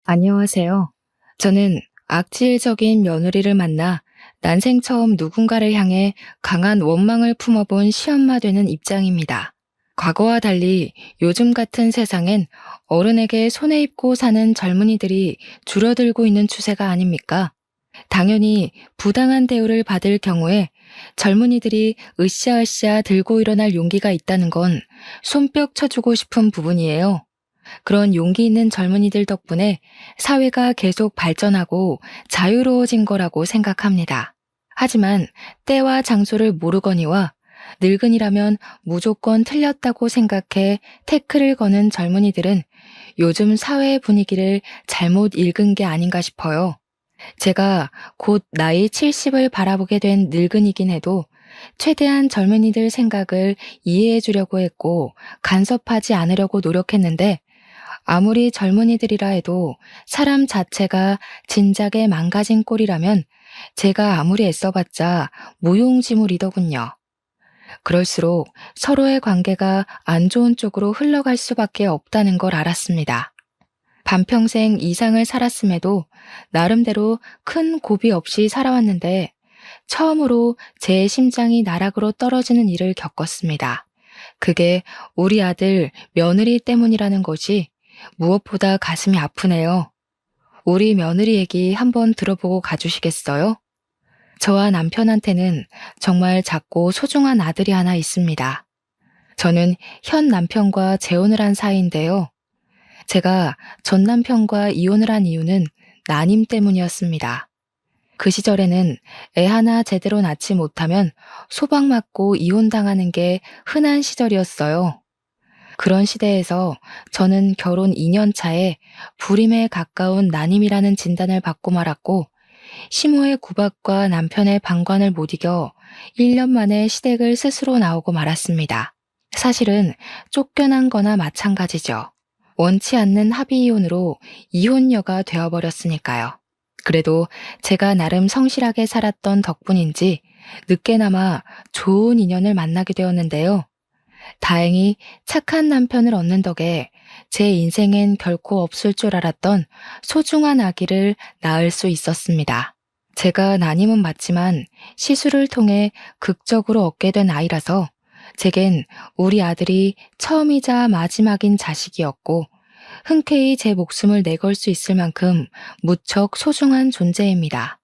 안녕하세요. 저는 악질적인 며느리를 만나 난생 처음 누군가를 향해 강한 원망을 품어본 시엄마 되는 입장입니다. 과거와 달리 요즘 같은 세상엔 어른에게 손에 입고 사는 젊은이들이 줄어들고 있는 추세가 아닙니까? 당연히 부당한 대우를 받을 경우에 젊은이들이 으쌰으쌰 들고 일어날 용기가 있다는 건 손뼉 쳐주고 싶은 부분이에요. 그런 용기 있는 젊은이들 덕분에 사회가 계속 발전하고 자유로워진 거라고 생각합니다. 하지만 때와 장소를 모르거니와 늙은이라면 무조건 틀렸다고 생각해 태클을 거는 젊은이들은 요즘 사회 분위기를 잘못 읽은 게 아닌가 싶어요. 제가 곧 나이 70을 바라보게 된 늙은이긴 해도 최대한 젊은이들 생각을 이해해 주려고 했고 간섭하지 않으려고 노력했는데 아무리 젊은이들이라 해도 사람 자체가 진작에 망가진 꼴이라면 제가 아무리 애써봤자 무용지물이더군요. 그럴수록 서로의 관계가 안 좋은 쪽으로 흘러갈 수밖에 없다는 걸 알았습니다. 반평생 이상을 살았음에도 나름대로 큰 고비 없이 살아왔는데 처음으로 제 심장이 나락으로 떨어지는 일을 겪었습니다. 그게 우리 아들 며느리 때문이라는 것이 무엇보다 가슴이 아프네요. 우리 며느리 얘기 한번 들어보고 가주시겠어요? 저와 남편한테는 정말 작고 소중한 아들이 하나 있습니다. 저는 현 남편과 재혼을 한 사이인데요. 제가 전 남편과 이혼을 한 이유는 난임 때문이었습니다. 그 시절에는 애 하나 제대로 낳지 못하면 소박 맞고 이혼당하는 게 흔한 시절이었어요. 그런 시대에서 저는 결혼 2년 차에 불임에 가까운 난임이라는 진단을 받고 말았고, 시모의 구박과 남편의 방관을 못 이겨 1년 만에 시댁을 스스로 나오고 말았습니다. 사실은 쫓겨난 거나 마찬가지죠. 원치 않는 합의 이혼으로 이혼녀가 되어버렸으니까요. 그래도 제가 나름 성실하게 살았던 덕분인지 늦게나마 좋은 인연을 만나게 되었는데요. 다행히 착한 남편을 얻는 덕에 제 인생엔 결코 없을 줄 알았던 소중한 아기를 낳을 수 있었습니다. 제가 난임은 맞지만 시술을 통해 극적으로 얻게 된 아이라서 제겐 우리 아들이 처음이자 마지막인 자식이었고 흔쾌히 제 목숨을 내걸 수 있을 만큼 무척 소중한 존재입니다.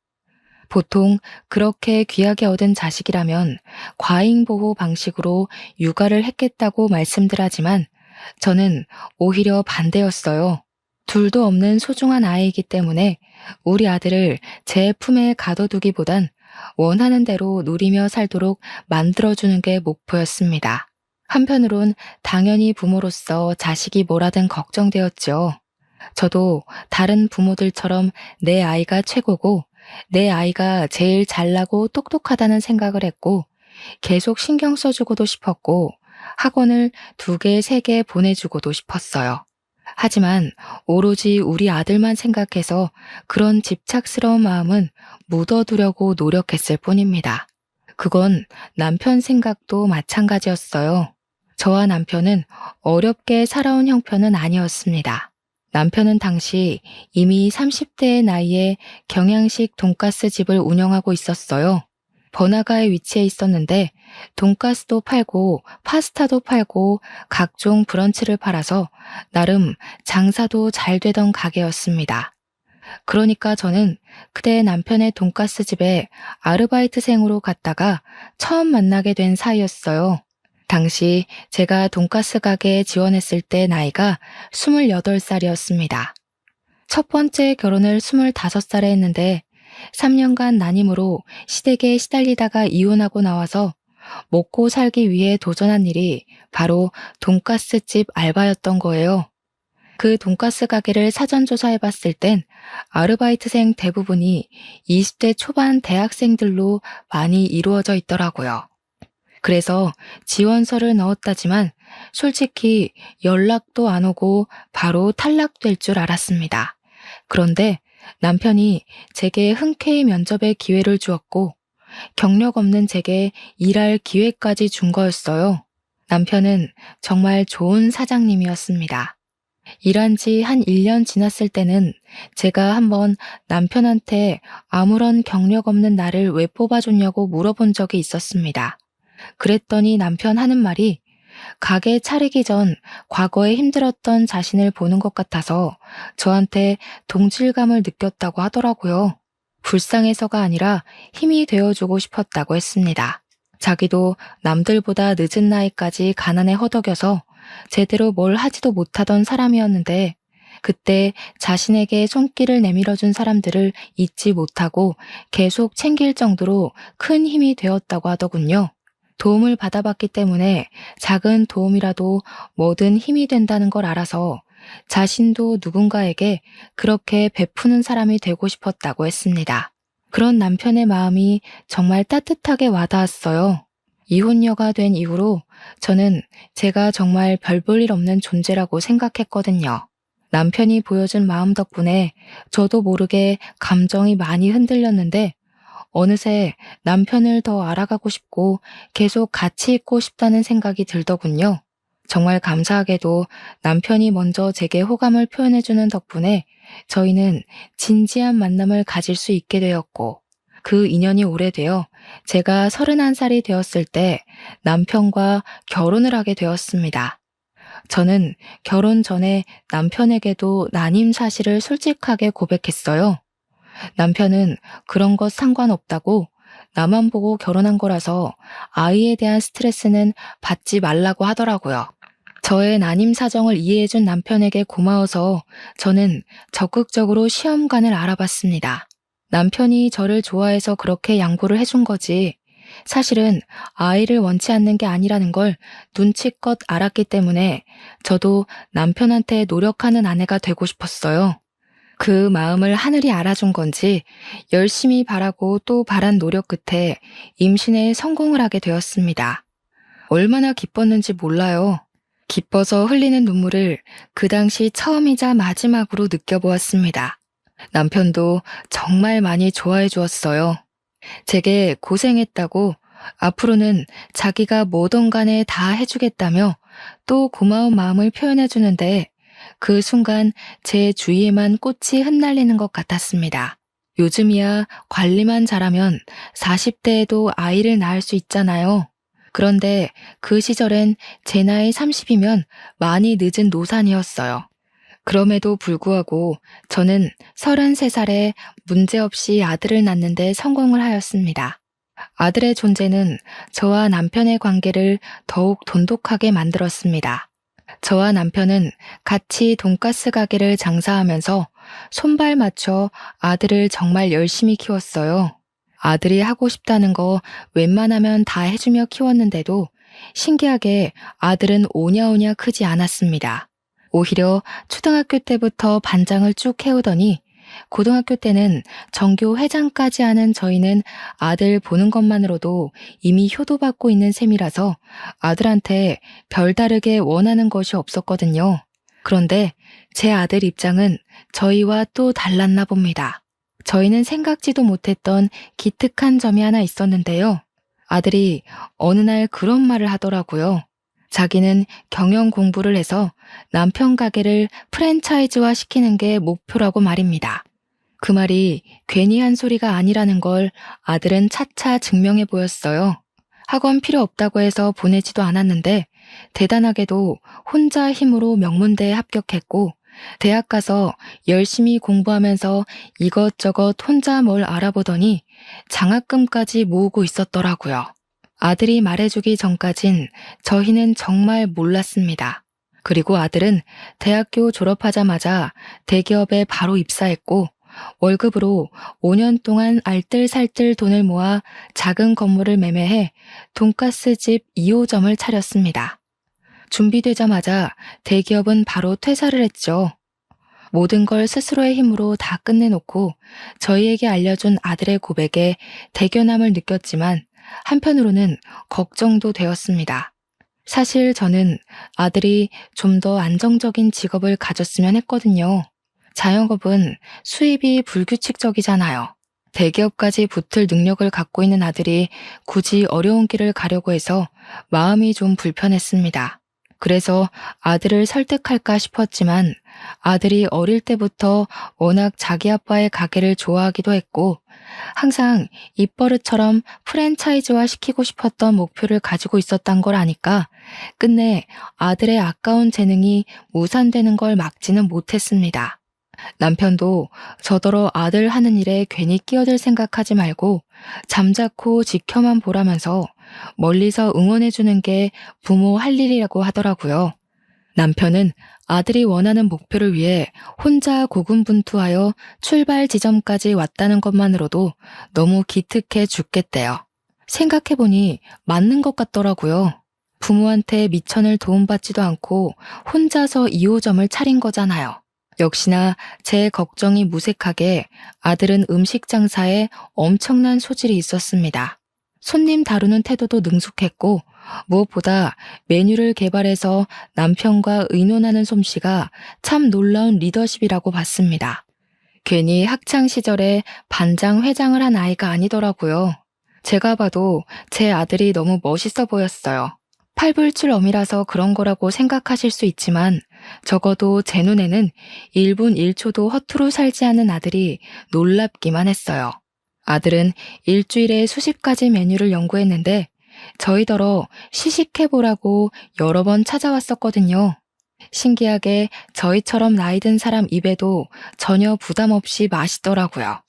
보통 그렇게 귀하게 얻은 자식이라면 과잉보호 방식으로 육아를 했겠다고 말씀들 하지만 저는 오히려 반대였어요. 둘도 없는 소중한 아이이기 때문에 우리 아들을 제 품에 가둬두기보단 원하는 대로 누리며 살도록 만들어주는 게 목표였습니다. 한편으론 당연히 부모로서 자식이 뭐라든 걱정되었죠. 저도 다른 부모들처럼 내 아이가 최고고 내 아이가 제일 잘나고 똑똑하다는 생각을 했고 계속 신경 써주고도 싶었고 학원을 2개, 3개 보내주고도 싶었어요. 하지만 오로지 우리 아들만 생각해서 그런 집착스러운 마음은 묻어두려고 노력했을 뿐입니다. 그건 남편 생각도 마찬가지였어요. 저와 남편은 어렵게 살아온 형편은 아니었습니다. 남편은 당시 이미 30대의 나이에 경양식 돈가스 집을 운영하고 있었어요. 번화가에 위치해 있었는데 돈가스도 팔고 파스타도 팔고 각종 브런치를 팔아서 나름 장사도 잘 되던 가게였습니다. 그러니까 저는 그때 남편의 돈가스 집에 아르바이트생으로 갔다가 처음 만나게 된 사이였어요. 당시 제가 돈가스 가게에 지원했을 때 나이가 28살이었습니다. 첫 번째 결혼을 25살에 했는데 3년간 난임으로 시댁에 시달리다가 이혼하고 나와서 먹고 살기 위해 도전한 일이 바로 돈가스집 알바였던 거예요. 그 돈가스 가게를 사전 조사해 봤을 땐 아르바이트생 대부분이 20대 초반 대학생들로 많이 이루어져 있더라고요. 그래서 지원서를 넣었다지만 솔직히 연락도 안 오고 바로 탈락될 줄 알았습니다. 그런데 남편이 제게 흔쾌히 면접의 기회를 주었고 경력 없는 제게 일할 기회까지 준 거였어요. 남편은 정말 좋은 사장님이었습니다. 일한 지 한 1년 지났을 때는 제가 한번 남편한테 아무런 경력 없는 나를 왜 뽑아줬냐고 물어본 적이 있었습니다. 그랬더니 남편 하는 말이 가게 차리기 전 과거에 힘들었던 자신을 보는 것 같아서 저한테 동질감을 느꼈다고 하더라고요. 불쌍해서가 아니라 힘이 되어주고 싶었다고 했습니다. 자기도 남들보다 늦은 나이까지 가난에 허덕여서 제대로 뭘 하지도 못하던 사람이었는데 그때 자신에게 손길을 내밀어준 사람들을 잊지 못하고 계속 챙길 정도로 큰 힘이 되었다고 하더군요. 도움을 받아봤기 때문에 작은 도움이라도 뭐든 힘이 된다는 걸 알아서 자신도 누군가에게 그렇게 베푸는 사람이 되고 싶었다고 했습니다. 그런 남편의 마음이 정말 따뜻하게 와닿았어요. 이혼녀가 된 이후로 저는 제가 정말 별 볼 일 없는 존재라고 생각했거든요. 남편이 보여준 마음 덕분에 저도 모르게 감정이 많이 흔들렸는데 어느새 남편을 더 알아가고 싶고 계속 같이 있고 싶다는 생각이 들더군요. 정말 감사하게도 남편이 먼저 제게 호감을 표현해주는 덕분에 저희는 진지한 만남을 가질 수 있게 되었고 그 인연이 오래되어 제가 31살이 되었을 때 남편과 결혼을 하게 되었습니다. 저는 결혼 전에 남편에게도 난임 사실을 솔직하게 고백했어요. 남편은 그런 것 상관없다고 나만 보고 결혼한 거라서 아이에 대한 스트레스는 받지 말라고 하더라고요. 저의 난임 사정을 이해해준 남편에게 고마워서 저는 적극적으로 시험관을 알아봤습니다. 남편이 저를 좋아해서 그렇게 양보를 해준 거지. 사실은 아이를 원치 않는 게 아니라는 걸 눈치껏 알았기 때문에 저도 남편한테 노력하는 아내가 되고 싶었어요. 그 마음을 하늘이 알아준 건지 열심히 바라고 또 바란 노력 끝에 임신에 성공을 하게 되었습니다. 얼마나 기뻤는지 몰라요. 기뻐서 흘리는 눈물을 그 당시 처음이자 마지막으로 느껴보았습니다. 남편도 정말 많이 좋아해 주었어요. 제게 고생했다고 앞으로는 자기가 뭐든 간에 다 해주겠다며 또 고마운 마음을 표현해 주는데 그 순간 제 주위에만 꽃이 흩날리는 것 같았습니다. 요즘이야 관리만 잘하면 40대에도 아이를 낳을 수 있잖아요. 그런데 그 시절엔 제 나이 30이면 많이 늦은 노산이었어요. 그럼에도 불구하고 저는 33살에 문제없이 아들을 낳는데 성공을 하였습니다. 아들의 존재는 저와 남편의 관계를 더욱 돈독하게 만들었습니다. 저와 남편은 같이 돈가스 가게를 장사하면서 손발 맞춰 아들을 정말 열심히 키웠어요. 아들이 하고 싶다는 거 웬만하면 다 해주며 키웠는데도 신기하게 아들은 오냐오냐 크지 않았습니다. 오히려 초등학교 때부터 반장을 쭉 해오더니 고등학교 때는 전교 회장까지 하는 저희는 아들 보는 것만으로도 이미 효도받고 있는 셈이라서 아들한테 별다르게 원하는 것이 없었거든요. 그런데 제 아들 입장은 저희와 또 달랐나 봅니다. 저희는 생각지도 못했던 기특한 점이 하나 있었는데요. 아들이 어느 날 그런 말을 하더라고요. 자기는 경영 공부를 해서 남편 가게를 프랜차이즈화 시키는 게 목표라고 말입니다. 그 말이 괜히 한 소리가 아니라는 걸 아들은 차차 증명해 보였어요. 학원 필요 없다고 해서 보내지도 않았는데 대단하게도 혼자 힘으로 명문대에 합격했고 대학 가서 열심히 공부하면서 이것저것 혼자 뭘 알아보더니 장학금까지 모으고 있었더라고요. 아들이 말해주기 전까진 저희는 정말 몰랐습니다. 그리고 아들은 대학교 졸업하자마자 대기업에 바로 입사했고 월급으로 5년 동안 알뜰살뜰 돈을 모아 작은 건물을 매매해 돈가스집 2호점을 차렸습니다. 준비되자마자 대기업은 바로 퇴사를 했죠. 모든 걸 스스로의 힘으로 다 끝내놓고 저희에게 알려준 아들의 고백에 대견함을 느꼈지만 한편으로는 걱정도 되었습니다. 사실 저는 아들이 좀 더 안정적인 직업을 가졌으면 했거든요. 자영업은 수입이 불규칙적이잖아요. 대기업까지 붙을 능력을 갖고 있는 아들이 굳이 어려운 길을 가려고 해서 마음이 좀 불편했습니다. 그래서 아들을 설득할까 싶었지만 아들이 어릴 때부터 워낙 자기 아빠의 가게를 좋아하기도 했고 항상 입버릇처럼 프랜차이즈화 시키고 싶었던 목표를 가지고 있었단 걸 아니까 끝내 아들의 아까운 재능이 무산되는 걸 막지는 못했습니다. 남편도 저더러 아들 하는 일에 괜히 끼어들 생각하지 말고 잠자코 지켜만 보라면서 멀리서 응원해주는 게 부모 할 일이라고 하더라고요. 남편은 아들이 원하는 목표를 위해 혼자 고군분투하여 출발 지점까지 왔다는 것만으로도 너무 기특해 죽겠대요. 생각해보니 맞는 것 같더라고요. 부모한테 미천을 도움받지도 않고 혼자서 2호점을 차린 거잖아요. 역시나 제 걱정이 무색하게 아들은 음식 장사에 엄청난 소질이 있었습니다. 손님 다루는 태도도 능숙했고 무엇보다 메뉴를 개발해서 남편과 의논하는 솜씨가 참 놀라운 리더십이라고 봤습니다. 괜히 학창 시절에 반장 회장을 한 아이가 아니더라고요. 제가 봐도 제 아들이 너무 멋있어 보였어요. 팔불출엄이라서 그런 거라고 생각하실 수 있지만 적어도 제 눈에는 1분 1초도 허투루 살지 않는 아들이 놀랍기만 했어요. 아들은 일주일에 수십 가지 메뉴를 연구했는데 저희더러 시식해보라고 여러 번 찾아왔었거든요. 신기하게 저희처럼 나이 든 사람 입에도 전혀 부담 없이 맛있더라고요.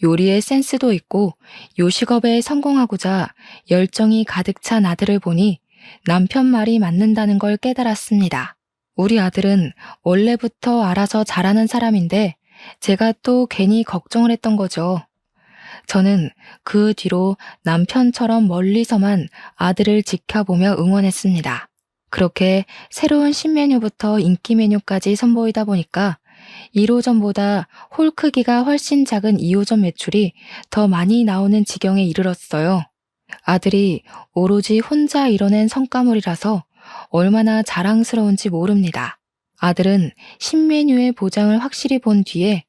요리에 센스도 있고 요식업에 성공하고자 열정이 가득 찬 아들을 보니 남편 말이 맞는다는 걸 깨달았습니다. 우리 아들은 원래부터 알아서 잘하는 사람인데 제가 또 괜히 걱정을 했던 거죠. 저는 그 뒤로 남편처럼 멀리서만 아들을 지켜보며 응원했습니다. 그렇게 새로운 신메뉴부터 인기 메뉴까지 선보이다 보니까 1호점보다 홀 크기가 훨씬 작은 2호점 매출이 더 많이 나오는 지경에 이르렀어요. 아들이 오로지 혼자 이뤄낸 성과물이라서 얼마나 자랑스러운지 모릅니다. 아들은 신메뉴의 보장을 확실히 본 뒤에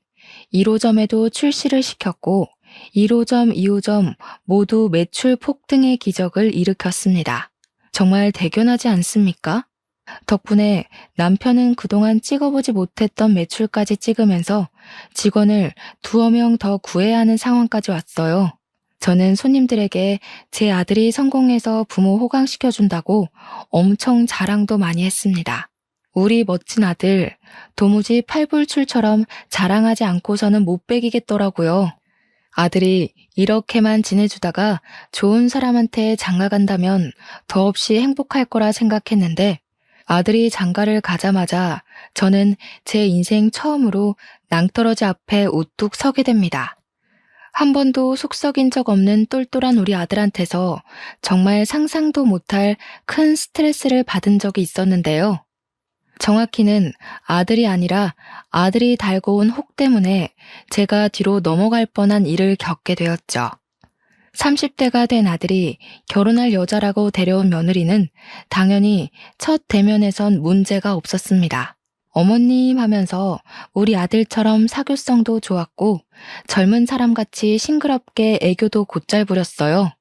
1호점에도 출시를 시켰고 1호점, 2호점 모두 매출 폭등의 기적을 일으켰습니다. 정말 대견하지 않습니까? 덕분에 남편은 그동안 찍어보지 못했던 매출까지 찍으면서 직원을 2명 더 구해야 하는 상황까지 왔어요. 저는 손님들에게 제 아들이 성공해서 부모 호강시켜준다고 엄청 자랑도 많이 했습니다. 우리 멋진 아들, 도무지 팔불출처럼 자랑하지 않고서는 못 배기겠더라고요. 아들이 이렇게만 지내주다가 좋은 사람한테 장가간다면 더없이 행복할 거라 생각했는데 아들이 장가를 가자마자 저는 제 인생 처음으로 낭떠러지 앞에 우뚝 서게 됩니다. 한 번도 속 썩인 적 없는 똘똘한 우리 아들한테서 정말 상상도 못할 큰 스트레스를 받은 적이 있었는데요. 정확히는 아들이 아니라 아들이 달고 온 혹 때문에 제가 뒤로 넘어갈 뻔한 일을 겪게 되었죠. 30대가 된 아들이 결혼할 여자라고 데려온 며느리는 당연히 첫 대면에선 문제가 없었습니다. 어머님 하면서 우리 아들처럼 사교성도 좋았고 젊은 사람같이 싱그럽게 애교도 곧잘 부렸어요.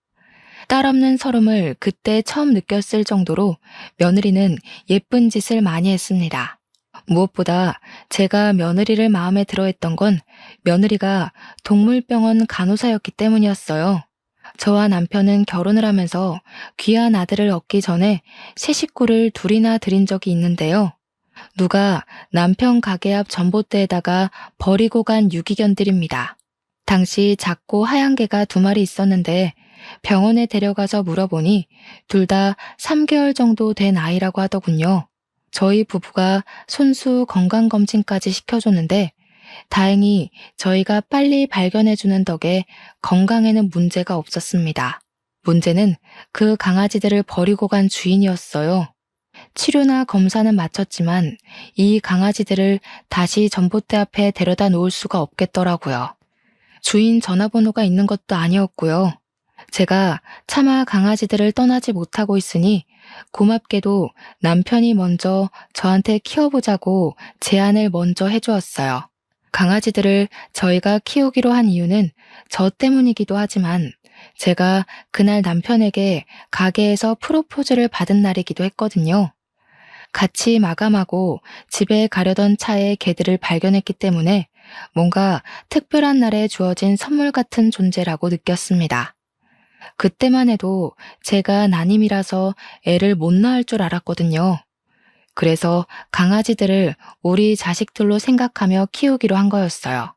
딸 없는 서름을 그때 처음 느꼈을 정도로 며느리는 예쁜 짓을 많이 했습니다. 무엇보다 제가 며느리를 마음에 들어 했던 건 며느리가 동물병원 간호사였기 때문이었어요. 저와 남편은 결혼을 하면서 귀한 아들을 얻기 전에 새 식구를 둘이나 들인 적이 있는데요. 누가 남편 가게 앞 전봇대에다가 버리고 간 유기견들입니다. 당시 작고 하얀 개가 2마리 있었는데 병원에 데려가서 물어보니 둘 다 3개월 정도 된 아이라고 하더군요. 저희 부부가 손수 건강검진까지 시켜줬는데 다행히 저희가 빨리 발견해주는 덕에 건강에는 문제가 없었습니다. 문제는 그 강아지들을 버리고 간 주인이었어요. 치료나 검사는 마쳤지만 이 강아지들을 다시 전봇대 앞에 데려다 놓을 수가 없겠더라고요. 주인 전화번호가 있는 것도 아니었고요. 제가 차마 강아지들을 떠나지 못하고 있으니 고맙게도 남편이 먼저 저한테 키워보자고 제안을 먼저 해주었어요. 강아지들을 저희가 키우기로 한 이유는 저 때문이기도 하지만 제가 그날 남편에게 가게에서 프로포즈를 받은 날이기도 했거든요. 같이 마감하고 집에 가려던 차에 개들을 발견했기 때문에 뭔가 특별한 날에 주어진 선물 같은 존재라고 느꼈습니다. 그때만 해도 제가 난임이라서 애를 못 낳을 줄 알았거든요. 그래서 강아지들을 우리 자식들로 생각하며 키우기로 한 거였어요.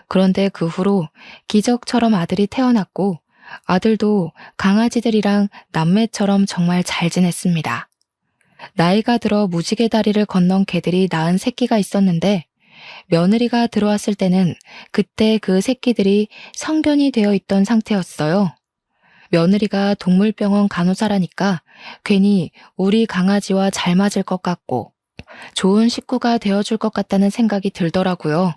그런데 그 후로 기적처럼 아들이 태어났고 아들도 강아지들이랑 남매처럼 정말 잘 지냈습니다. 나이가 들어 무지개 다리를 건넌 개들이 낳은 새끼가 있었는데 며느리가 들어왔을 때는 그때 그 새끼들이 성견이 되어 있던 상태였어요. 며느리가 동물병원 간호사라니까 괜히 우리 강아지와 잘 맞을 것 같고 좋은 식구가 되어줄 것 같다는 생각이 들더라고요.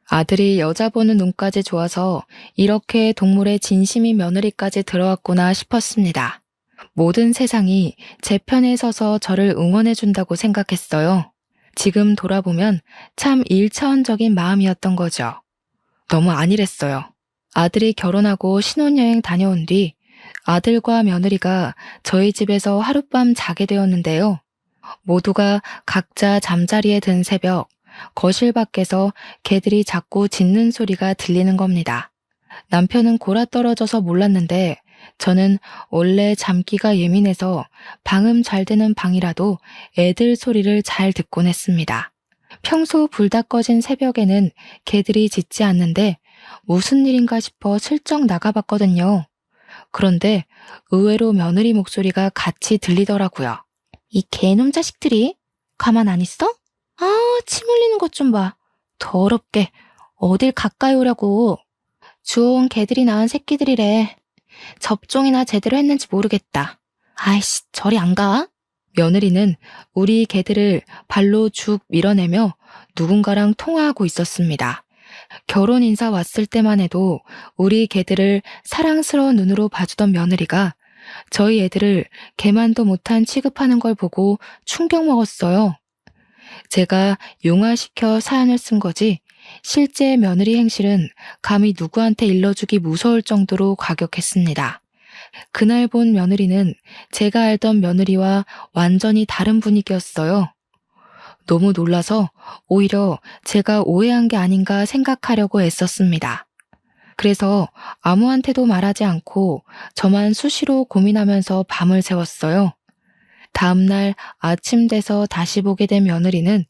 아들이 여자 보는 눈까지 좋아서 이렇게 동물의 진심인 며느리까지 들어왔구나 싶었습니다. 모든 세상이 제 편에 서서 저를 응원해준다고 생각했어요. 지금 돌아보면 참 일차원적인 마음이었던 거죠. 너무 안일했어요. 아들이 결혼하고 신혼여행 다녀온 뒤 아들과 며느리가 저희 집에서 하룻밤 자게 되었는데요. 모두가 각자 잠자리에 든 새벽, 거실 밖에서 개들이 자꾸 짖는 소리가 들리는 겁니다. 남편은 골아떨어져서 몰랐는데 저는 원래 잠기가 예민해서 방음 잘 되는 방이라도 애들 소리를 잘 듣곤 했습니다. 평소 불 다 꺼진 새벽에는 개들이 짖지 않는데 무슨 일인가 싶어 슬쩍 나가봤거든요. 그런데 의외로 며느리 목소리가 같이 들리더라고요. 이 개놈 자식들이 가만 안 있어? 아, 침 흘리는 것 좀 봐. 더럽게 어딜 가까이 오려고. 주워온 개들이 낳은 새끼들이래. 접종이나 제대로 했는지 모르겠다. 아이씨, 저리 안 가? 며느리는 우리 개들을 발로 죽 밀어내며 누군가랑 통화하고 있었습니다. 결혼 인사 왔을 때만 해도 우리 개들을 사랑스러운 눈으로 봐주던 며느리가 저희 애들을 개만도 못한 취급하는 걸 보고 충격 먹었어요. 제가 용화시켜 사연을 쓴 거지 실제 며느리 행실은 감히 누구한테 일러주기 무서울 정도로 과격했습니다. 그날 본 며느리는 제가 알던 며느리와 완전히 다른 분위기였어요. 너무 놀라서 오히려 제가 오해한 게 아닌가 생각하려고 애썼습니다. 그래서 아무한테도 말하지 않고 저만 수시로 고민하면서 밤을 새웠어요. 다음날 아침 돼서 다시 보게 된 며느리는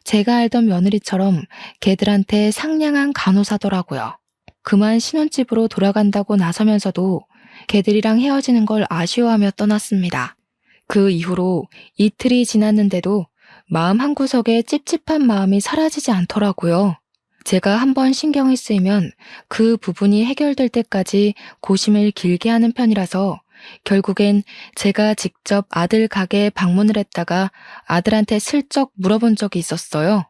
제가 알던 며느리처럼 개들한테 상냥한 간호사더라고요. 그만 신혼집으로 돌아간다고 나서면서도 개들이랑 헤어지는 걸 아쉬워하며 떠났습니다. 그 이후로 이틀이 지났는데도 마음 한구석에 찝찝한 마음이 사라지지 않더라고요. 제가 한번 신경이 쓰이면 그 부분이 해결될 때까지 고심을 길게 하는 편이라서 결국엔 제가 직접 아들 가게에 방문을 했다가 아들한테 슬쩍 물어본 적이 있었어요.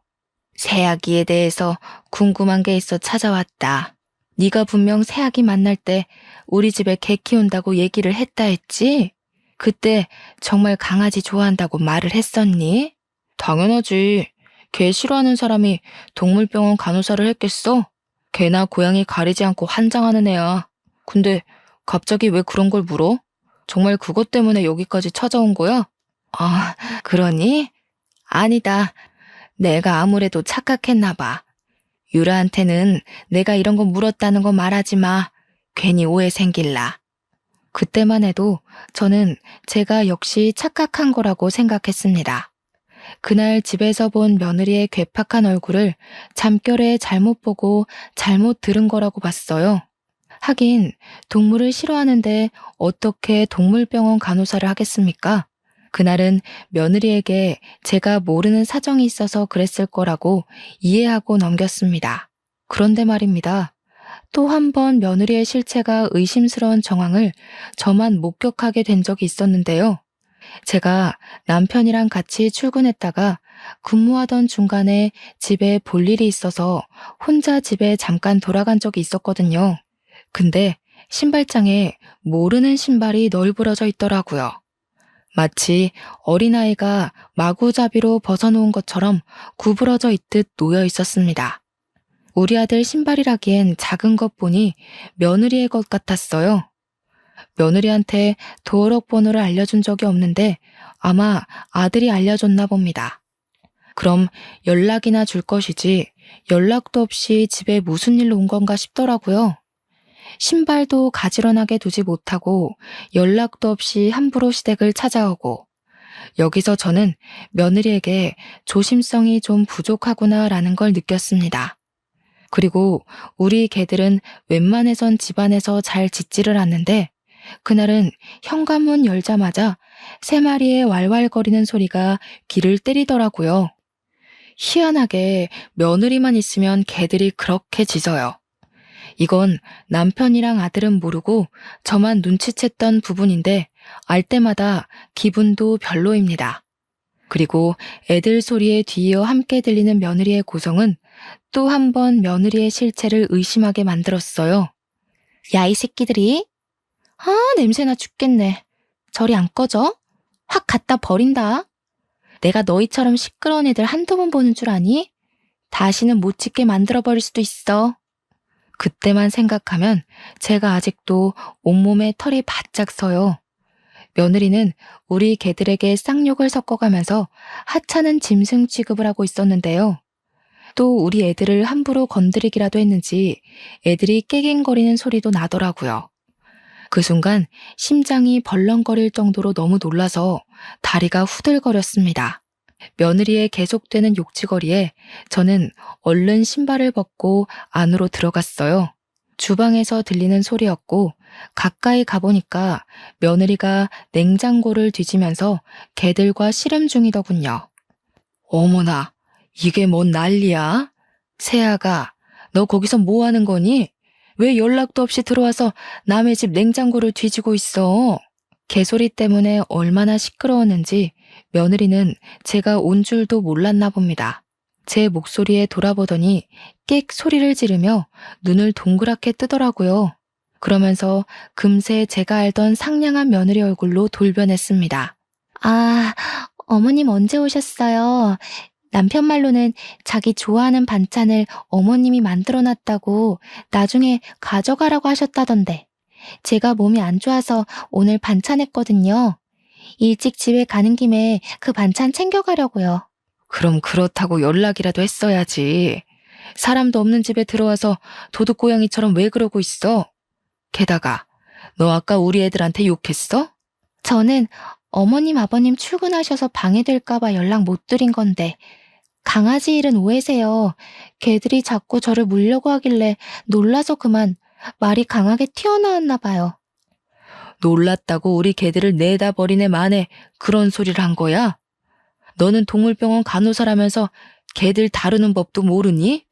새아기에 대해서 궁금한 게 있어 찾아왔다. 네가 분명 새아기 만날 때 우리 집에 개 키운다고 얘기를 했다 했지? 그때 정말 강아지 좋아한다고 말을 했었니? 당연하지. 개 싫어하는 사람이 동물병원 간호사를 했겠어? 개나 고양이 가리지 않고 환장하는 애야. 근데 갑자기 왜 그런 걸 물어? 정말 그것 때문에 여기까지 찾아온 거야? 아, 그러니? 아니다. 내가 아무래도 착각했나 봐. 유라한테는 내가 이런 거 물었다는 거 말하지 마. 괜히 오해 생길라. 그때만 해도 저는 제가 역시 착각한 거라고 생각했습니다. 그날 집에서 본 며느리의 괴팍한 얼굴을 잠결에 잘못 보고 잘못 들은 거라고 봤어요. 하긴 동물을 싫어하는데 어떻게 동물병원 간호사를 하겠습니까? 그날은 며느리에게 제가 모르는 사정이 있어서 그랬을 거라고 이해하고 넘겼습니다. 그런데 말입니다. 또 한 번 며느리의 실체가 의심스러운 정황을 저만 목격하게 된 적이 있었는데요. 제가 남편이랑 같이 출근했다가 근무하던 중간에 집에 볼 일이 있어서 혼자 집에 잠깐 돌아간 적이 있었거든요. 근데 신발장에 모르는 신발이 널브러져 있더라고요. 마치 어린아이가 마구잡이로 벗어놓은 것처럼 구부러져 있듯 놓여 있었습니다. 우리 아들 신발이라기엔 작은 것 보니 며느리의 것 같았어요. 며느리한테 도어록 번호를 알려준 적이 없는데 아마 아들이 알려줬나 봅니다. 그럼 연락이나 줄 것이지 연락도 없이 집에 무슨 일로 온 건가 싶더라고요. 신발도 가지런하게 두지 못하고 연락도 없이 함부로 시댁을 찾아오고 여기서 저는 며느리에게 조심성이 좀 부족하구나라는 걸 느꼈습니다. 그리고 우리 개들은 웬만해선 집안에서 잘 짖지를 않는데 그날은 현관문 열자마자 3마리의 왈왈거리는 소리가 귀를 때리더라고요. 희한하게 며느리만 있으면 개들이 그렇게 짖어요. 이건 남편이랑 아들은 모르고 저만 눈치챘던 부분인데 알 때마다 기분도 별로입니다. 그리고 애들 소리에 뒤이어 함께 들리는 며느리의 고성은 또 한 번 며느리의 실체를 의심하게 만들었어요. 야, 이 새끼들이. 냄새나 죽겠네. 저리 안 꺼져? 확 갖다 버린다. 내가 너희처럼 시끄러운 애들 한두 번 보는 줄 아니? 다시는 못 짖게 만들어버릴 수도 있어. 그때만 생각하면 제가 아직도 온몸에 털이 바짝 서요. 며느리는 우리 개들에게 쌍욕을 섞어가면서 하찮은 짐승 취급을 하고 있었는데요. 또 우리 애들을 함부로 건드리기라도 했는지 애들이 깨갱거리는 소리도 나더라고요. 그 순간 심장이 벌렁거릴 정도로 너무 놀라서 다리가 후들거렸습니다. 며느리의 계속되는 욕지거리에 저는 얼른 신발을 벗고 안으로 들어갔어요. 주방에서 들리는 소리였고 가까이 가보니까 며느리가 냉장고를 뒤지면서 개들과 씨름 중이더군요. 어머나, 이게 뭔 난리야? 세아가, 너 거기서 뭐 하는 거니? 왜 연락도 없이 들어와서 남의 집 냉장고를 뒤지고 있어? 개소리 때문에 얼마나 시끄러웠는지 며느리는 제가 온 줄도 몰랐나 봅니다. 제 목소리에 돌아보더니 끽 소리를 지르며 눈을 동그랗게 뜨더라고요. 그러면서 금세 제가 알던 상냥한 며느리 얼굴로 돌변했습니다. 아, 어머님 언제 오셨어요? 남편 말로는 자기 좋아하는 반찬을 어머님이 만들어놨다고 나중에 가져가라고 하셨다던데. 제가 몸이 안 좋아서 오늘 반찬했거든요. 일찍 집에 가는 김에 그 반찬 챙겨가려고요. 그럼 그렇다고 연락이라도 했어야지. 사람도 없는 집에 들어와서 도둑고양이처럼 왜 그러고 있어? 게다가 너 아까 우리 애들한테 욕했어? 저는 어머님 아버님 출근하셔서 방해될까봐 연락 못 드린 건데 강아지 일은 오해세요. 개들이 자꾸 저를 물려고 하길래 놀라서 그만 말이 강하게 튀어나왔나 봐요. 놀랐다고 우리 개들을 내다 버리네 마네 그런 소리를 한 거야? 너는 동물병원 간호사라면서 개들 다루는 법도 모르니?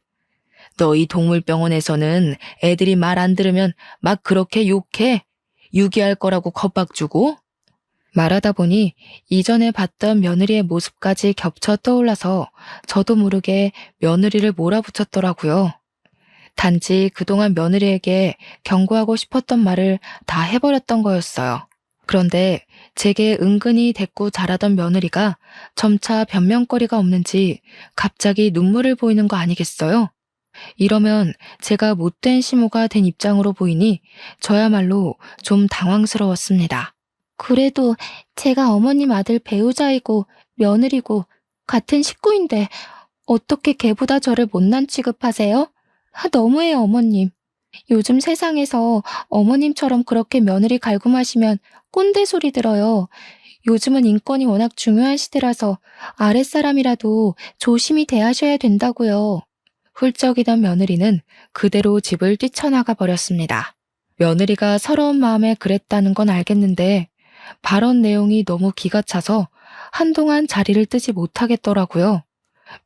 너희 동물병원에서는 애들이 말 안 들으면 막 그렇게 욕해? 유기할 거라고 겁박 주고? 말하다 보니 이전에 봤던 며느리의 모습까지 겹쳐 떠올라서 저도 모르게 며느리를 몰아붙였더라고요. 단지 그동안 며느리에게 경고하고 싶었던 말을 다 해버렸던 거였어요. 그런데 제게 은근히 대꾸 잘하던 며느리가 점차 변명거리가 없는지 갑자기 눈물을 보이는 거 아니겠어요? 이러면 제가 못된 시모가 된 입장으로 보이니 저야말로 좀 당황스러웠습니다. 그래도 제가 어머님 아들 배우자이고 며느리고 같은 식구인데 어떻게 걔보다 저를 못난 취급하세요? 너무해요, 어머님. 요즘 세상에서 어머님처럼 그렇게 며느리 갈굼하시면 꼰대 소리 들어요. 요즘은 인권이 워낙 중요한 시대라서 아랫사람이라도 조심히 대하셔야 된다고요. 훌쩍이던 며느리는 그대로 집을 뛰쳐나가 버렸습니다. 며느리가 서러운 마음에 그랬다는 건 알겠는데 발언 내용이 너무 기가 차서 한동안 자리를 뜨지 못하겠더라고요.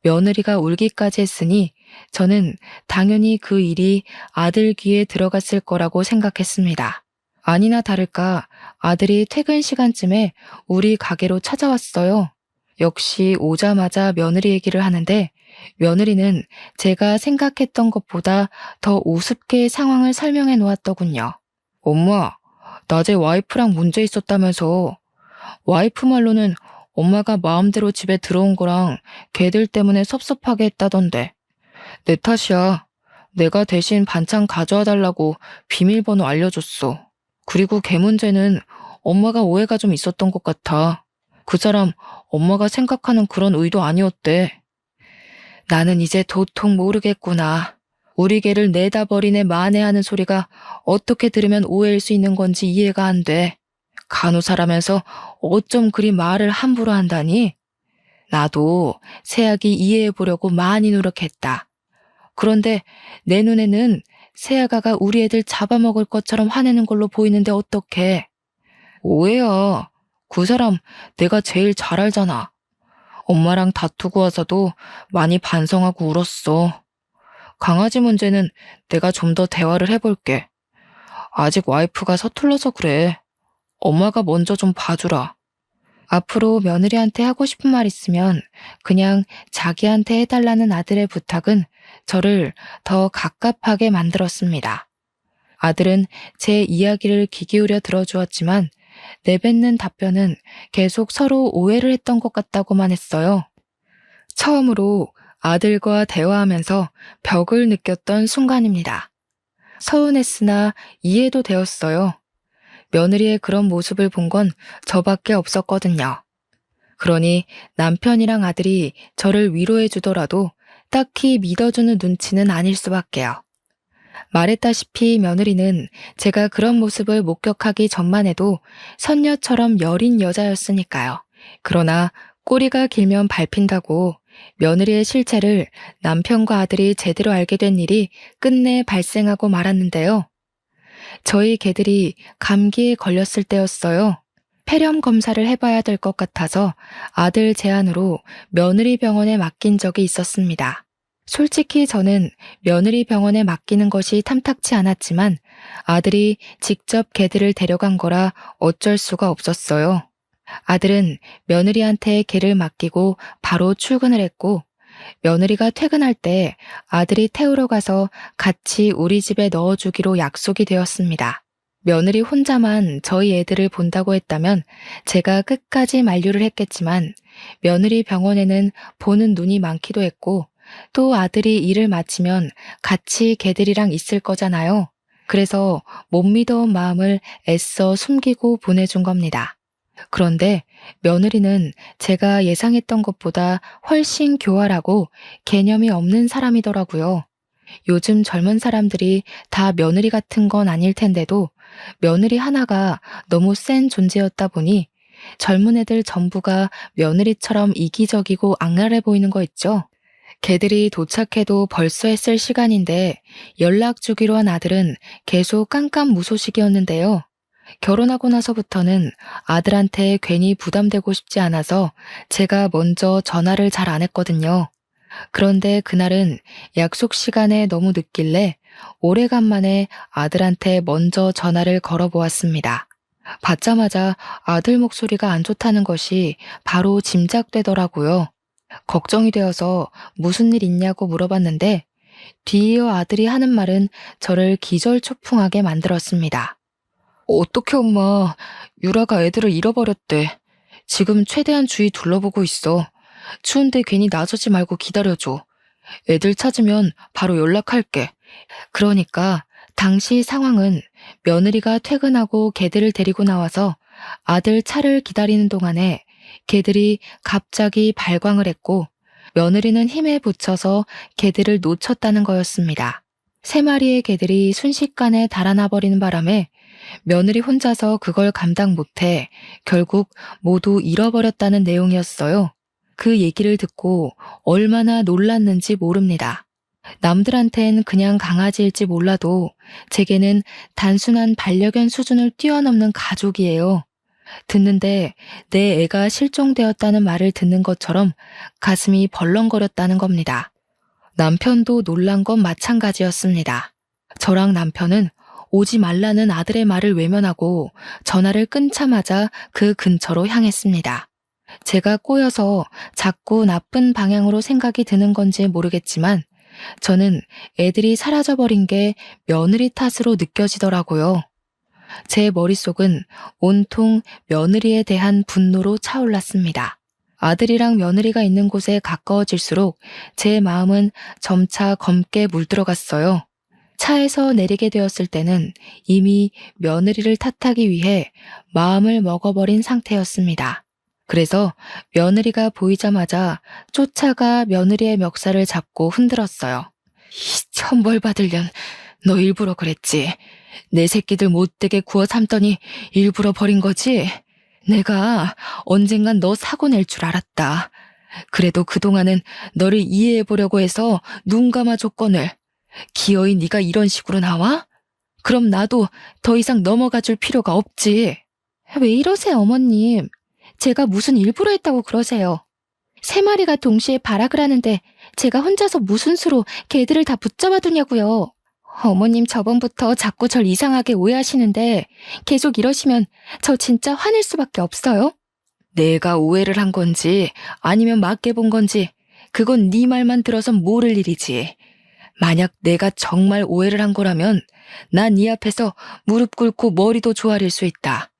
며느리가 울기까지 했으니 저는 당연히 그 일이 아들 귀에 들어갔을 거라고 생각했습니다. 아니나 다를까 아들이 퇴근 시간쯤에 우리 가게로 찾아왔어요. 역시 오자마자 며느리 얘기를 하는데 며느리는 제가 생각했던 것보다 더 우습게 상황을 설명해 놓았더군요. 엄마, 낮에 와이프랑 문제 있었다면서. 와이프 말로는 엄마가 마음대로 집에 들어온 거랑 걔들 때문에 섭섭하게 했다던데. 내 탓이야. 내가 대신 반찬 가져와 달라고 비밀번호 알려줬어. 그리고 걔 문제는 엄마가 오해가 좀 있었던 것 같아. 그 사람 엄마가 생각하는 그런 의도 아니었대. 나는 이제 도통 모르겠구나. 우리 개를 내다 버리네 만회하는 소리가 어떻게 들으면 오해일 수 있는 건지 이해가 안 돼. 간호사라면서 어쩜 그리 말을 함부로 한다니? 나도 세아기 이해해 보려고 많이 노력했다. 그런데 내 눈에는 세아가가 우리 애들 잡아먹을 것처럼 화내는 걸로 보이는데 어떡해. 오해야. 그 사람 내가 제일 잘 알잖아. 엄마랑 다투고 와서도 많이 반성하고 울었어. 강아지 문제는 내가 좀 더 대화를 해볼게. 아직 와이프가 서툴러서 그래. 엄마가 먼저 좀 봐주라. 앞으로 며느리한테 하고 싶은 말 있으면 그냥 자기한테 해달라는 아들의 부탁은 저를 더 갑갑하게 만들었습니다. 아들은 제 이야기를 귀 기울여 들어주었지만 내뱉는 답변은 계속 서로 오해를 했던 것 같다고만 했어요. 처음으로 아들과 대화하면서 벽을 느꼈던 순간입니다. 서운했으나 이해도 되었어요. 며느리의 그런 모습을 본 건 저밖에 없었거든요. 그러니 남편이랑 아들이 저를 위로해 주더라도 딱히 믿어주는 눈치는 아닐 수밖에요. 말했다시피 며느리는 제가 그런 모습을 목격하기 전만 해도 선녀처럼 여린 여자였으니까요. 그러나 꼬리가 길면 밟힌다고 며느리의 실체를 남편과 아들이 제대로 알게 된 일이 끝내 발생하고 말았는데요. 저희 개들이 감기에 걸렸을 때였어요. 폐렴 검사를 해봐야 될 것 같아서 아들 제안으로 며느리 병원에 맡긴 적이 있었습니다. 솔직히 저는 며느리 병원에 맡기는 것이 탐탁치 않았지만 아들이 직접 개들을 데려간 거라 어쩔 수가 없었어요. 아들은 며느리한테 개를 맡기고 바로 출근을 했고 며느리가 퇴근할 때 아들이 태우러 가서 같이 우리 집에 넣어주기로 약속이 되었습니다. 며느리 혼자만 저희 애들을 본다고 했다면 제가 끝까지 만류를 했겠지만 며느리 병원에는 보는 눈이 많기도 했고 또 아들이 일을 마치면 같이 개들이랑 있을 거잖아요. 그래서 못 믿어온 마음을 애써 숨기고 보내준 겁니다. 그런데 며느리는 제가 예상했던 것보다 훨씬 교활하고 개념이 없는 사람이더라고요. 요즘 젊은 사람들이 다 며느리 같은 건 아닐 텐데도 며느리 하나가 너무 센 존재였다 보니 젊은 애들 전부가 며느리처럼 이기적이고 악랄해 보이는 거 있죠? 개들이 도착해도 벌써 했을 시간인데 연락 주기로 한 아들은 계속 깜깜무소식이었는데요. 결혼하고 나서부터는 아들한테 괜히 부담되고 싶지 않아서 제가 먼저 전화를 잘 안 했거든요. 그런데 그날은 약속 시간에 너무 늦길래 오래간만에 아들한테 먼저 전화를 걸어보았습니다. 받자마자 아들 목소리가 안 좋다는 것이 바로 짐작되더라고요. 걱정이 되어서 무슨 일 있냐고 물어봤는데 뒤이어 아들이 하는 말은 저를 기절초풍하게 만들었습니다. 어떡해 엄마, 유라가 애들을 잃어버렸대. 지금 최대한 주위 둘러보고 있어. 추운데 괜히 나서지 말고 기다려줘. 애들 찾으면 바로 연락할게. 그러니까 당시 상황은 며느리가 퇴근하고 개들을 데리고 나와서 아들 차를 기다리는 동안에 개들이 갑자기 발광을 했고 며느리는 힘에 부쳐서 개들을 놓쳤다는 거였습니다. 3마리의 개들이 순식간에 달아나 버리는 바람에 며느리 혼자서 그걸 감당 못해 결국 모두 잃어버렸다는 내용이었어요. 그 얘기를 듣고 얼마나 놀랐는지 모릅니다. 남들한텐 그냥 강아지일지 몰라도 제게는 단순한 반려견 수준을 뛰어넘는 가족이에요. 듣는데 내 애가 실종되었다는 말을 듣는 것처럼 가슴이 벌렁거렸다는 겁니다. 남편도 놀란 건 마찬가지였습니다. 저랑 남편은 오지 말라는 아들의 말을 외면하고 전화를 끊자마자 그 근처로 향했습니다. 제가 꼬여서 자꾸 나쁜 방향으로 생각이 드는 건지 모르겠지만 저는 애들이 사라져버린 게 며느리 탓으로 느껴지더라고요. 제 머릿속은 온통 며느리에 대한 분노로 차올랐습니다. 아들이랑 며느리가 있는 곳에 가까워질수록 제 마음은 점차 검게 물들어갔어요. 차에서 내리게 되었을 때는 이미 며느리를 탓하기 위해 마음을 먹어버린 상태였습니다. 그래서 며느리가 보이자마자 쫓아가 며느리의 멱살을 잡고 흔들었어요. 이 천벌 받을 년, 너 일부러 그랬지. 내 새끼들 못되게 구워 삼더니 일부러 버린 거지? 내가 언젠간 너 사고 낼 줄 알았다. 그래도 그동안은 너를 이해해보려고 해서 눈 감아줬거늘. 기어이 네가 이런 식으로 나와? 그럼 나도 더 이상 넘어가 줄 필요가 없지. 왜 이러세요, 어머님? 제가 무슨 일부러 했다고 그러세요. 세 마리가 동시에 발악을 하는데 제가 혼자서 무슨 수로 개들을 다 붙잡아 두냐고요. 어머님 저번부터 자꾸 절 이상하게 오해하시는데 계속 이러시면 저 진짜 화낼 수밖에 없어요. 내가 오해를 한 건지 아니면 맞게 본 건지 그건 네 말만 들어선 모를 일이지. 만약 내가 정말 오해를 한 거라면 난 네 앞에서 무릎 꿇고 머리도 조아릴 수 있다.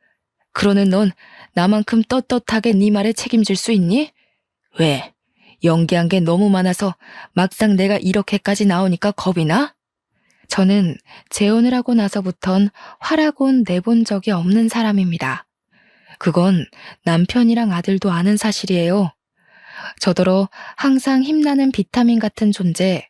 그러는 넌 나만큼 떳떳하게 네 말에 책임질 수 있니? 왜? 연기한 게 너무 많아서 막상 내가 이렇게까지 나오니까 겁이 나? 저는 재혼을 하고 나서부턴 화라곤 내본 적이 없는 사람입니다. 그건 남편이랑 아들도 아는 사실이에요. 저더러 항상 힘나는 비타민 같은 존재,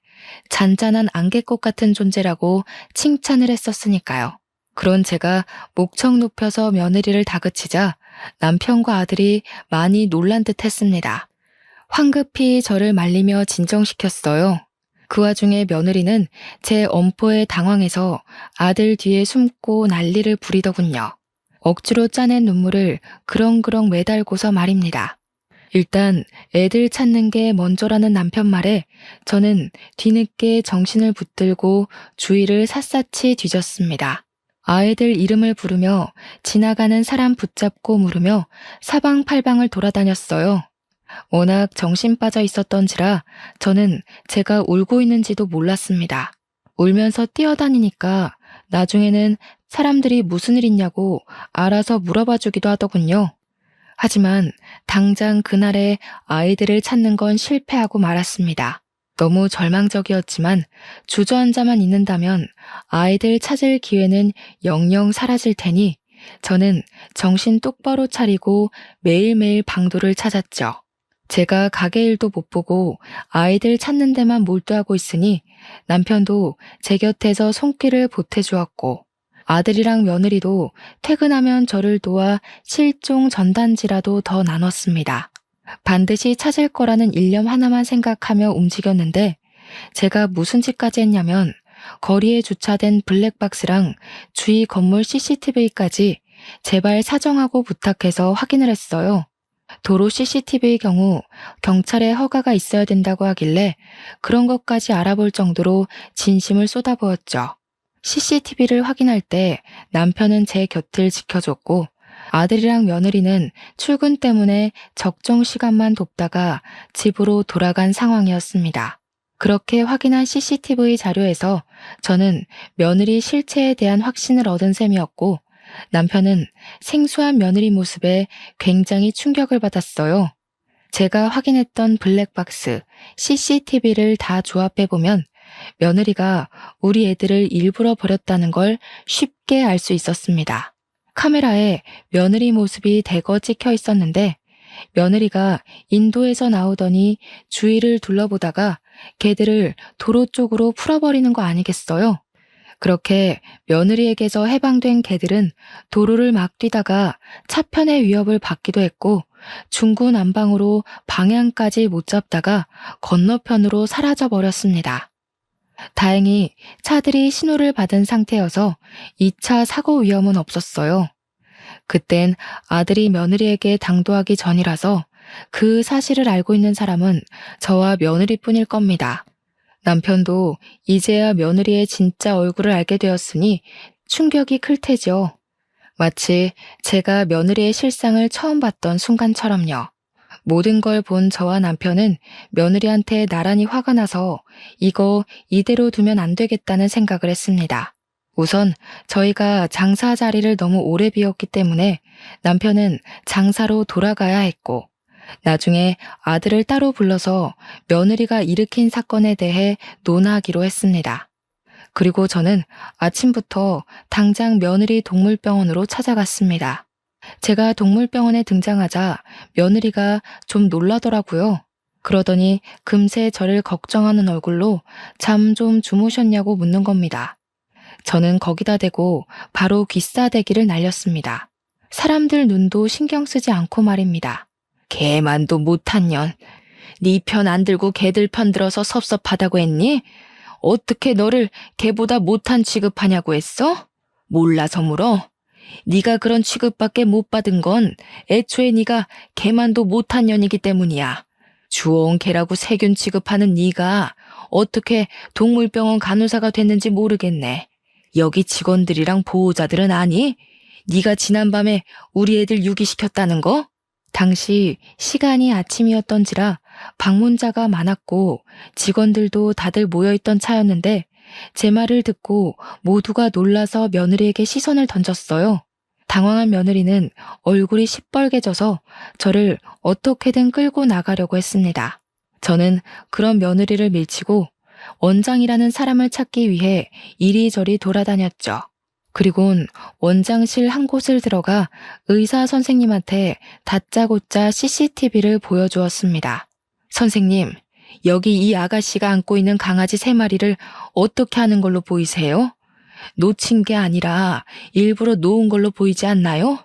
잔잔한 안개꽃 같은 존재라고 칭찬을 했었으니까요. 그런 제가 목청 높여서 며느리를 다그치자 남편과 아들이 많이 놀란 듯 했습니다. 황급히 저를 말리며 진정시켰어요. 그 와중에 며느리는 제 엄포에 당황해서 아들 뒤에 숨고 난리를 부리더군요. 억지로 짜낸 눈물을 그렁그렁 매달고서 말입니다. 일단 애들 찾는 게 먼저라는 남편 말에 저는 뒤늦게 정신을 붙들고 주위를 샅샅이 뒤졌습니다. 아이들 이름을 부르며 지나가는 사람 붙잡고 물으며 사방팔방을 돌아다녔어요. 워낙 정신 빠져 있었던지라 저는 제가 울고 있는지도 몰랐습니다. 울면서 뛰어다니니까 나중에는 사람들이 무슨 일 있냐고 알아서 물어봐 주기도 하더군요. 하지만 당장 그날에 아이들을 찾는 건 실패하고 말았습니다. 너무 절망적이었지만 주저앉아만 있는다면 아이들 찾을 기회는 영영 사라질 테니 저는 정신 똑바로 차리고 매일매일 방도를 찾았죠. 제가 가게 일도 못 보고 아이들 찾는 데만 몰두하고 있으니 남편도 제 곁에서 손길을 보태주었고 아들이랑 며느리도 퇴근하면 저를 도와 실종 전단지라도 더 나눴습니다. 반드시 찾을 거라는 일념 하나만 생각하며 움직였는데 제가 무슨 짓까지 했냐면 거리에 주차된 블랙박스랑 주위 건물 CCTV까지 제발 사정하고 부탁해서 확인을 했어요. 도로 CCTV의 경우 경찰의 허가가 있어야 된다고 하길래 그런 것까지 알아볼 정도로 진심을 쏟아부었죠. CCTV를 확인할 때 남편은 제 곁을 지켜줬고 아들이랑 며느리는 출근 때문에 적정 시간만 돕다가 집으로 돌아간 상황이었습니다. 그렇게 확인한 CCTV 자료에서 저는 며느리 실체에 대한 확신을 얻은 셈이었고 남편은 생소한 며느리 모습에 굉장히 충격을 받았어요. 제가 확인했던 블랙박스, CCTV를 다 조합해보면 며느리가 우리 애들을 일부러 버렸다는 걸 쉽게 알 수 있었습니다. 카메라에 며느리 모습이 대거 찍혀 있었는데 며느리가 인도에서 나오더니 주위를 둘러보다가 개들을 도로 쪽으로 풀어버리는 거 아니겠어요? 그렇게 며느리에게서 해방된 개들은 도로를 막 뛰다가 차편의 위협을 받기도 했고 중구난방으로 방향까지 못 잡다가 건너편으로 사라져 버렸습니다. 다행히 차들이 신호를 받은 상태여서 2차 사고 위험은 없었어요. 그땐 아들이 며느리에게 당도하기 전이라서 그 사실을 알고 있는 사람은 저와 며느리뿐일 겁니다. 남편도 이제야 며느리의 진짜 얼굴을 알게 되었으니 충격이 클 테죠. 마치 제가 며느리의 실상을 처음 봤던 순간처럼요. 모든 걸 본 저와 남편은 며느리한테 나란히 화가 나서 이거 이대로 두면 안 되겠다는 생각을 했습니다. 우선 저희가 장사 자리를 너무 오래 비웠기 때문에 남편은 장사로 돌아가야 했고 나중에 아들을 따로 불러서 며느리가 일으킨 사건에 대해 논하기로 했습니다. 그리고 저는 아침부터 당장 며느리 동물병원으로 찾아갔습니다. 제가 동물병원에 등장하자 며느리가 좀 놀라더라고요. 그러더니 금세 저를 걱정하는 얼굴로 잠 좀 주무셨냐고 묻는 겁니다. 저는 거기다 대고 바로 귀싸대기를 날렸습니다. 사람들 눈도 신경 쓰지 않고 말입니다. 개만도 못한 년. 네 편 안 들고 개들 편 들어서 섭섭하다고 했니? 어떻게 너를 개보다 못한 취급하냐고 했어? 몰라서 물어? 네가 그런 취급밖에 못 받은 건 애초에 네가 개만도 못한 년이기 때문이야. 주워온 개라고 세균 취급하는 네가 어떻게 동물병원 간호사가 됐는지 모르겠네. 여기 직원들이랑 보호자들은 아니? 네가 지난밤에 우리 애들 유기시켰다는 거? 당시 시간이 아침이었던지라 방문자가 많았고 직원들도 다들 모여있던 차였는데 제 말을 듣고 모두가 놀라서 며느리에게 시선을 던졌어요. 당황한 며느리는 얼굴이 시뻘개져서 저를 어떻게든 끌고 나가려고 했습니다. 저는 그런 며느리를 밀치고 원장이라는 사람을 찾기 위해 이리저리 돌아다녔죠. 그리곤 원장실 한 곳을 들어가 의사 선생님한테 다짜고짜 CCTV를 보여주었습니다. 선생님, 여기 이 아가씨가 안고 있는 강아지 3마리를 어떻게 하는 걸로 보이세요? 놓친 게 아니라 일부러 놓은 걸로 보이지 않나요?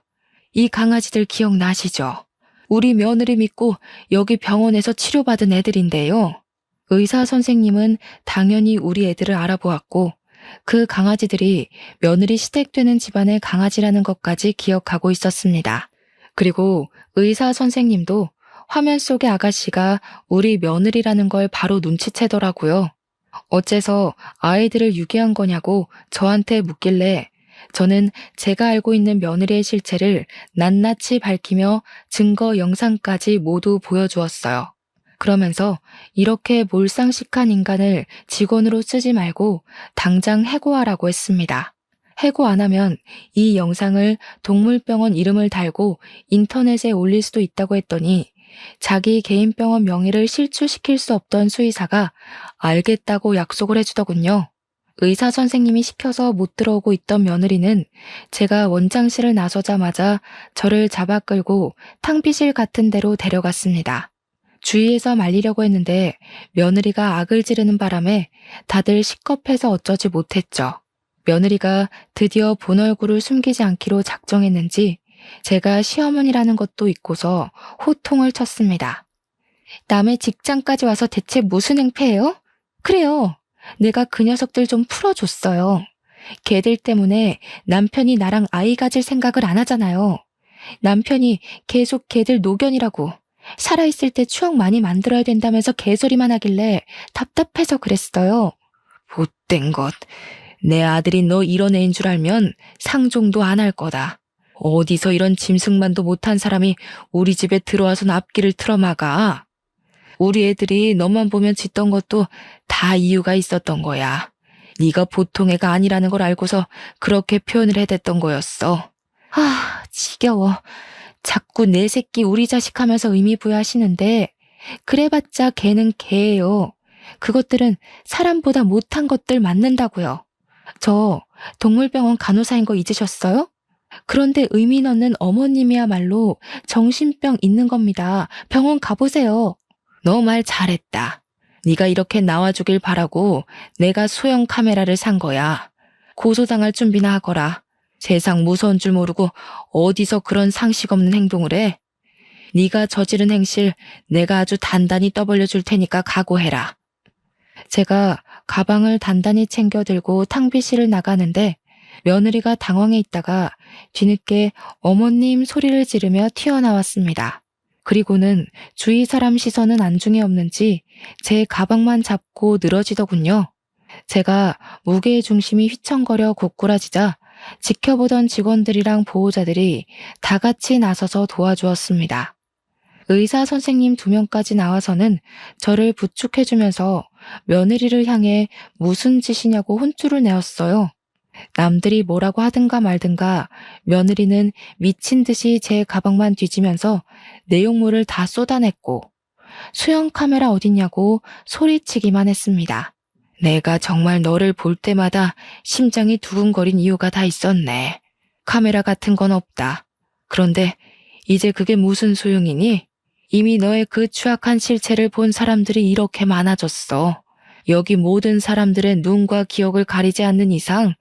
이 강아지들 기억나시죠? 우리 며느리 믿고 여기 병원에서 치료받은 애들인데요. 의사 선생님은 당연히 우리 애들을 알아보았고 그 강아지들이 며느리 시댁되는 집안의 강아지라는 것까지 기억하고 있었습니다. 그리고 의사 선생님도 화면 속의 아가씨가 우리 며느리라는 걸 바로 눈치채더라고요. 어째서 아이들을 유기한 거냐고 저한테 묻길래 저는 제가 알고 있는 며느리의 실체를 낱낱이 밝히며 증거 영상까지 모두 보여주었어요. 그러면서 이렇게 몰상식한 인간을 직원으로 쓰지 말고 당장 해고하라고 했습니다. 해고 안 하면 이 영상을 동물병원 이름을 달고 인터넷에 올릴 수도 있다고 했더니 자기 개인 병원 명의를 실추시킬 수 없던 수의사가 알겠다고 약속을 해주더군요. 의사 선생님이 시켜서 못 들어오고 있던 며느리는 제가 원장실을 나서자마자 저를 잡아 끌고 탕비실 같은 데로 데려갔습니다. 주위에서 말리려고 했는데 며느리가 악을 지르는 바람에 다들 식겁해서 어쩌지 못했죠. 며느리가 드디어 본 얼굴을 숨기지 않기로 작정했는지 제가 시어머니라는 것도 잊고서 호통을 쳤습니다. 남의 직장까지 와서 대체 무슨 행패예요? 그래요. 내가 그 녀석들 좀 풀어줬어요. 걔들 때문에 남편이 나랑 아이 가질 생각을 안 하잖아요. 남편이 계속 걔들 노견이라고 살아있을 때 추억 많이 만들어야 된다면서 개소리만 하길래 답답해서 그랬어요. 못된 것. 내 아들이 너 이런 애인 줄 알면 상종도 안 할 거다. 어디서 이런 짐승만도 못한 사람이 우리 집에 들어와서 앞길을 틀어막아. 우리 애들이 너만 보면 짖던 것도 다 이유가 있었던 거야. 네가 보통 애가 아니라는 걸 알고서 그렇게 표현을 해댔던 거였어. 아, 지겨워. 자꾸 내 새끼 우리 자식 하면서 의미 부여하시는데 그래봤자 걔는 걔예요. 그것들은 사람보다 못한 것들 맞는다고요. 저 동물병원 간호사인 거 잊으셨어요? 그런데 의미 넣는 어머님이야말로 정신병 있는 겁니다. 병원 가보세요. 너 말 잘했다. 네가 이렇게 나와주길 바라고 내가 소형 카메라를 산 거야. 고소당할 준비나 하거라. 세상 무서운 줄 모르고 어디서 그런 상식 없는 행동을 해. 네가 저지른 행실 내가 아주 단단히 떠벌려 줄 테니까 각오해라. 제가 가방을 단단히 챙겨 들고 탕비실을 나가는데 며느리가 당황해 있다가 뒤늦게 어머님 소리를 지르며 튀어나왔습니다. 그리고는 주위 사람 시선은 안중에 없는지 제 가방만 잡고 늘어지더군요. 제가 무게의 중심이 휘청거려 고꾸라지자 지켜보던 직원들이랑 보호자들이 다 같이 나서서 도와주었습니다. 의사 선생님 2명까지 나와서는 저를 부축해주면서 며느리를 향해 무슨 짓이냐고 혼쭐을 내었어요. 남들이 뭐라고 하든가 말든가 며느리는 미친 듯이 제 가방만 뒤지면서 내용물을 다 쏟아냈고 수영 카메라 어딨냐고 소리치기만 했습니다. 내가 정말 너를 볼 때마다 심장이 두근거린 이유가 다 있었네. 카메라 같은 건 없다. 그런데 이제 그게 무슨 소용이니? 이미 너의 그 추악한 실체를 본 사람들이 이렇게 많아졌어. 여기 모든 사람들의 눈과 기억을 가리지 않는 이상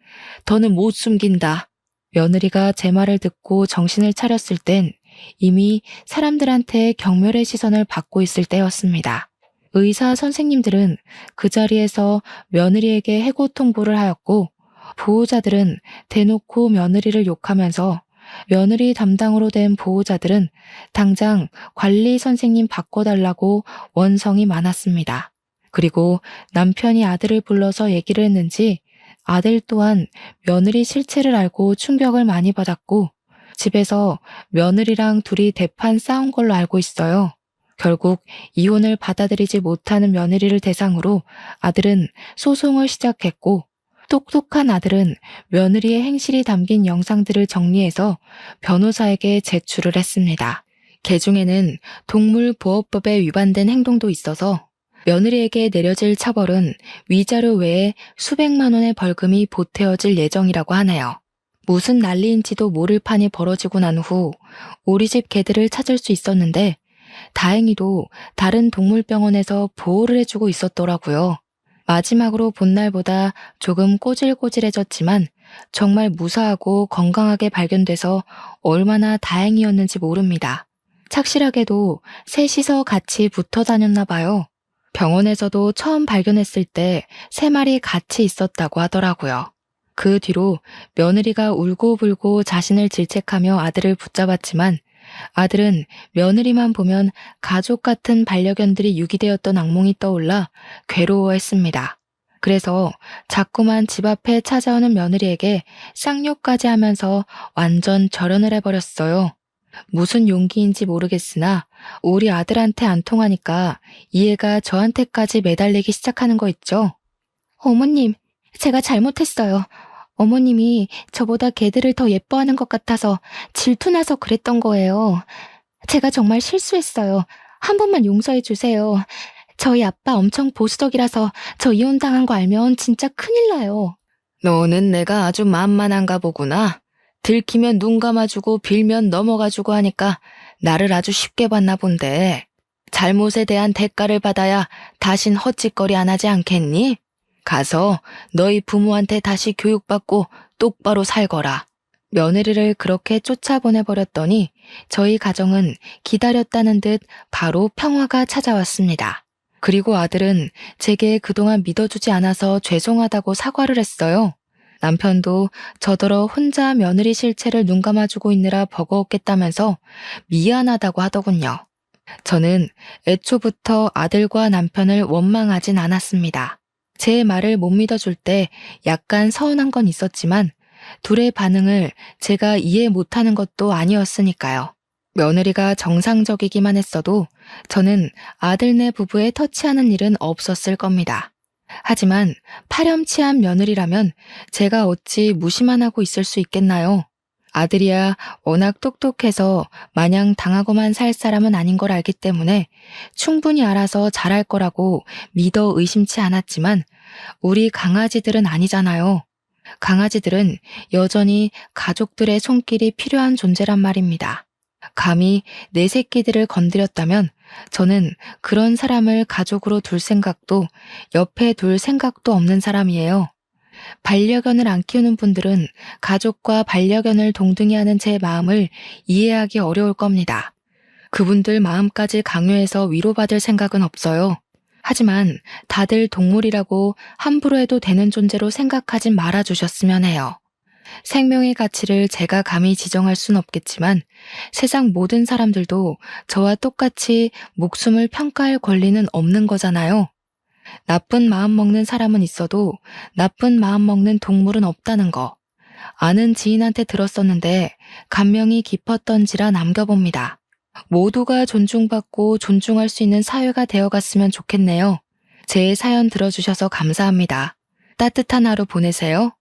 더는 못 숨긴다. 며느리가 제 말을 듣고 정신을 차렸을 땐 이미 사람들한테 경멸의 시선을 받고 있을 때였습니다. 의사 선생님들은 그 자리에서 며느리에게 해고 통보를 하였고, 보호자들은 대놓고 며느리를 욕하면서 며느리 담당으로 된 보호자들은 당장 관리 선생님 바꿔달라고 원성이 많았습니다. 그리고 남편이 아들을 불러서 얘기를 했는지 아들 또한 며느리 실체를 알고 충격을 많이 받았고, 집에서 며느리랑 둘이 대판 싸운 걸로 알고 있어요. 결국 이혼을 받아들이지 못하는 며느리를 대상으로 아들은 소송을 시작했고, 똑똑한 아들은 며느리의 행실이 담긴 영상들을 정리해서 변호사에게 제출을 했습니다. 개중에는 동물보호법에 위반된 행동도 있어서 며느리에게 내려질 처벌은 위자료 외에 수백만 원의 벌금이 보태어질 예정이라고 하네요. 무슨 난리인지도 모를 판이 벌어지고 난 후 우리 집 개들을 찾을 수 있었는데 다행히도 다른 동물병원에서 보호를 해주고 있었더라고요. 마지막으로 본 날보다 조금 꼬질꼬질해졌지만 정말 무사하고 건강하게 발견돼서 얼마나 다행이었는지 모릅니다. 착실하게도 셋이서 같이 붙어 다녔나 봐요. 병원에서도 처음 발견했을 때 3마리 같이 있었다고 하더라고요. 그 뒤로 며느리가 울고불고 자신을 질책하며 아들을 붙잡았지만 아들은 며느리만 보면 가족 같은 반려견들이 유기되었던 악몽이 떠올라 괴로워했습니다. 그래서 자꾸만 집 앞에 찾아오는 며느리에게 쌍욕까지 하면서 완전 절연을 해버렸어요. 무슨 용기인지 모르겠으나 우리 아들한테 안 통하니까 이해가 저한테까지 매달리기 시작하는 거 있죠. 어머님, 제가 잘못했어요. 어머님이 저보다 개들을 더 예뻐하는 것 같아서 질투나서 그랬던 거예요. 제가 정말 실수했어요. 한 번만 용서해 주세요. 저희 아빠 엄청 보수적이라서 저 이혼당한 거 알면 진짜 큰일 나요. 너는 내가 아주 만만한가 보구나. 들키면 눈 감아주고 빌면 넘어가주고 하니까 나를 아주 쉽게 봤나 본데. 잘못에 대한 대가를 받아야 다신 헛짓거리 안 하지 않겠니? 가서 너희 부모한테 다시 교육받고 똑바로 살거라. 며느리를 그렇게 쫓아보내버렸더니 저희 가정은 기다렸다는 듯 바로 평화가 찾아왔습니다. 그리고 아들은 제게 그동안 믿어주지 않아서 죄송하다고 사과를 했어요. 남편도 저더러 혼자 며느리 실체를 눈 감아주고 있느라 버거웠겠다면서 미안하다고 하더군요. 저는 애초부터 아들과 남편을 원망하진 않았습니다. 제 말을 못 믿어줄 때 약간 서운한 건 있었지만 둘의 반응을 제가 이해 못하는 것도 아니었으니까요. 며느리가 정상적이기만 했어도 저는 아들네 부부에 터치하는 일은 없었을 겁니다. 하지만 파렴치한 며느리라면 제가 어찌 무시만 하고 있을 수 있겠나요? 아들이야 워낙 똑똑해서 마냥 당하고만 살 사람은 아닌 걸 알기 때문에 충분히 알아서 잘할 거라고 믿어 의심치 않았지만 우리 강아지들은 아니잖아요. 강아지들은 여전히 가족들의 손길이 필요한 존재란 말입니다. 감히 내 새끼들을 건드렸다면 저는 그런 사람을 가족으로 둘 생각도 옆에 둘 생각도 없는 사람이에요. 반려견을 안 키우는 분들은 가족과 반려견을 동등히 하는 제 마음을 이해하기 어려울 겁니다. 그분들 마음까지 강요해서 위로받을 생각은 없어요. 하지만 다들 동물이라고 함부로 해도 되는 존재로 생각하진 말아주셨으면 해요. 생명의 가치를 제가 감히 지정할 순 없겠지만 세상 모든 사람들도 저와 똑같이 목숨을 평가할 권리는 없는 거잖아요. 나쁜 마음 먹는 사람은 있어도 나쁜 마음 먹는 동물은 없다는 거. 아는 지인한테 들었었는데 감명이 깊었던지라 남겨봅니다. 모두가 존중받고 존중할 수 있는 사회가 되어갔으면 좋겠네요. 제 사연 들어주셔서 감사합니다. 따뜻한 하루 보내세요.